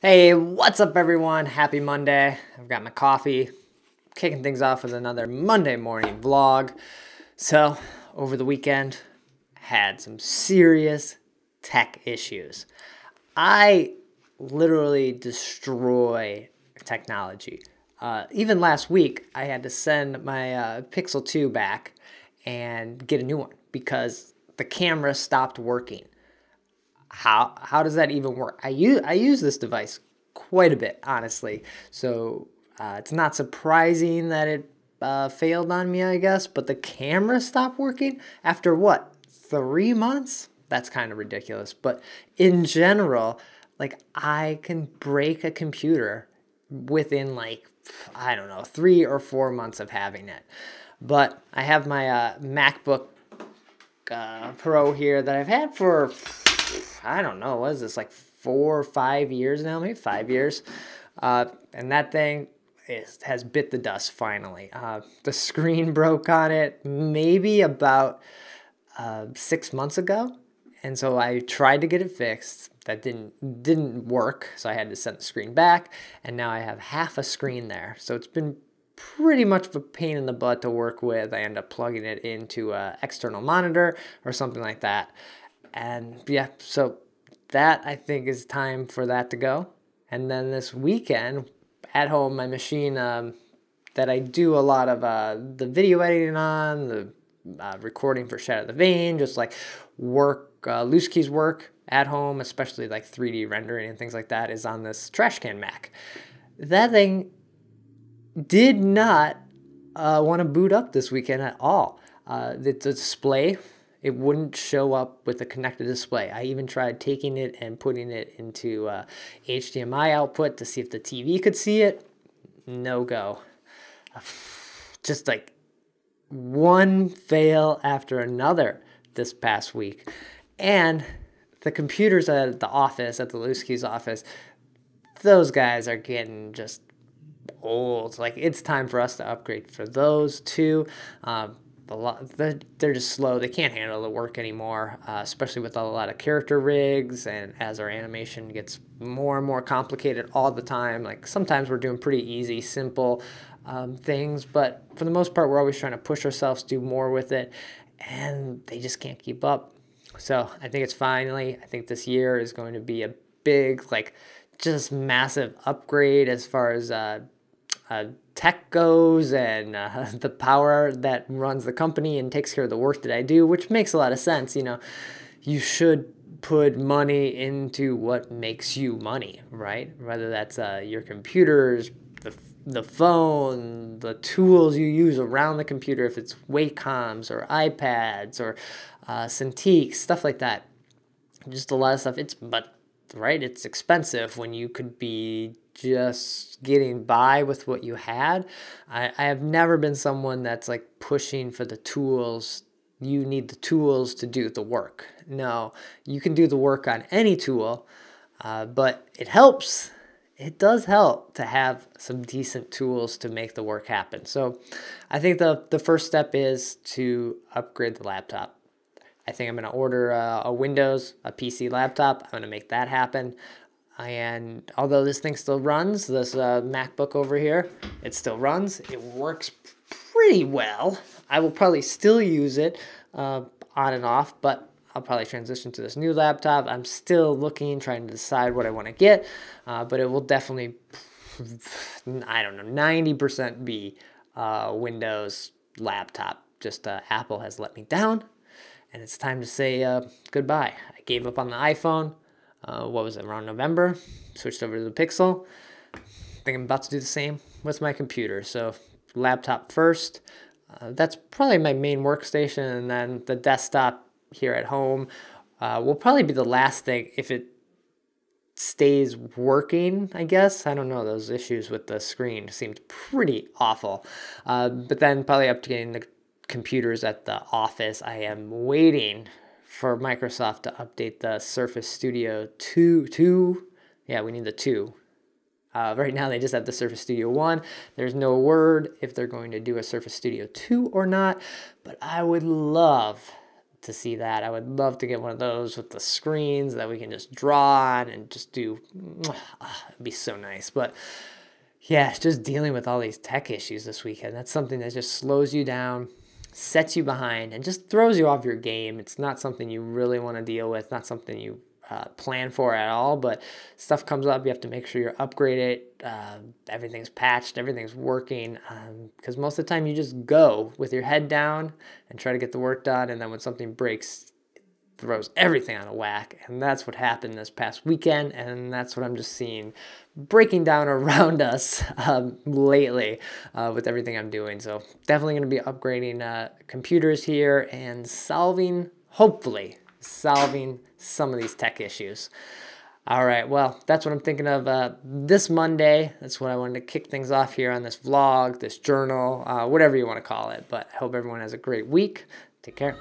Hey, what's up everyone? Happy Monday. I've got my coffee, kicking things off with another Monday morning vlog. So, over the weekend, had some serious tech issues. I literally destroy technology. Even last week, I had to send my Pixel 2 back and get a new one because the camera stopped working. How does that even work? I use this device quite a bit, honestly. So it's not surprising that it failed on me, I guess. But the camera stopped working after what, 3 months? That's kind of ridiculous. But in general, like I can break a computer within like I don't know 3 or 4 months of having it. But I have my MacBook Pro here that I've had for I don't know, what is this, like 4 or 5 years now, maybe 5 years. And that thing has bit the dust finally. The screen broke on it maybe about 6 months ago. And so I tried to get it fixed. That didn't work, so I had to send the screen back. And now I have half a screen there. So it's been pretty much of a pain in the butt to work with. I end up plugging it into an external monitor or something like that. And yeah, so that I think is time for that to go. And then this weekend at home, my machine that I do a lot of the video editing on, the recording for Shadow the Vein, just like work, loose keys work at home, especially like 3D rendering and things like that, is on this trash can Mac. That thing did not want to boot up this weekend at all. The display, it wouldn't show up with a connected display. I even tried taking it and putting it into HDMI output to see if the TV could see it. No go. Just like one fail after another this past week. And the computers at the office, at the Lusky's office, those guys are getting just old. Like, it's time for us to upgrade for those too. They're just slow. They can't handle the work anymore, especially with a lot of character rigs, and as our animation gets more and more complicated all the time. Like, sometimes we're doing pretty easy, simple things, but for the most part, we're always trying to push ourselves, do more with it, and they just can't keep up. So I think I think this year is going to be a big, like, just massive upgrade as far as tech goes, and the power that runs the company and takes care of the work that I do, which makes a lot of sense. You know, you should put money into what makes you money, right? Whether that's your computers, the phone, the tools you use around the computer, if it's Wacom's or iPads or Cintiq, stuff like that. Just a lot of stuff. It's expensive when you could be just getting by with what you had. I have never been someone that's like pushing for the tools. You need the tools to do the work. No, you can do the work on any tool, but it helps. It does help to have some decent tools to make the work happen. So I think the first step is to upgrade the laptop. I think I'm going to order a PC laptop. I'm going to make that happen. And although this thing still runs, this MacBook over here, it still runs. It works pretty well. I will probably still use it on and off, but I'll probably transition to this new laptop. I'm still looking, trying to decide what I want to get, but it will definitely, I don't know, 90% be Windows laptop. Just Apple has let me down, and it's time to say goodbye. I gave up on the iPhone. What was it, around November? Switched over to the Pixel. I think I'm about to do the same with my computer. So laptop first. That's probably my main workstation, and then the desktop here at home will probably be the last thing if it stays working, I guess. I don't know, those issues with the screen seemed pretty awful. But then probably up to getting the computers at the office. I am waiting for Microsoft to update the Surface Studio 2. Yeah, we need the 2. Right now they just have the Surface Studio 1. There's no word if they're going to do a Surface Studio 2 or not, but I would love to see that. I would love to get one of those with the screens that we can just draw on and just do. It'd be so nice. But yeah, just dealing with all these tech issues this weekend. That's something that just slows you down, sets you behind, and just throws you off your game. It's not something you really want to deal with, not something you plan for at all, but stuff comes up, you have to make sure you're upgraded, everything's patched, everything's working, because most of the time you just go with your head down and try to get the work done, and then when something breaks, it throws everything on a whack, and that's what happened this past weekend, and that's what I'm just seeing breaking down around us lately with everything I'm doing. So definitely going to be upgrading computers here and hopefully solving some of these tech issues. All right, well, that's what I'm thinking of this Monday. That's what I wanted to kick things off here on this vlog, this journal, whatever you want to call it. But I hope everyone has a great week. Take care.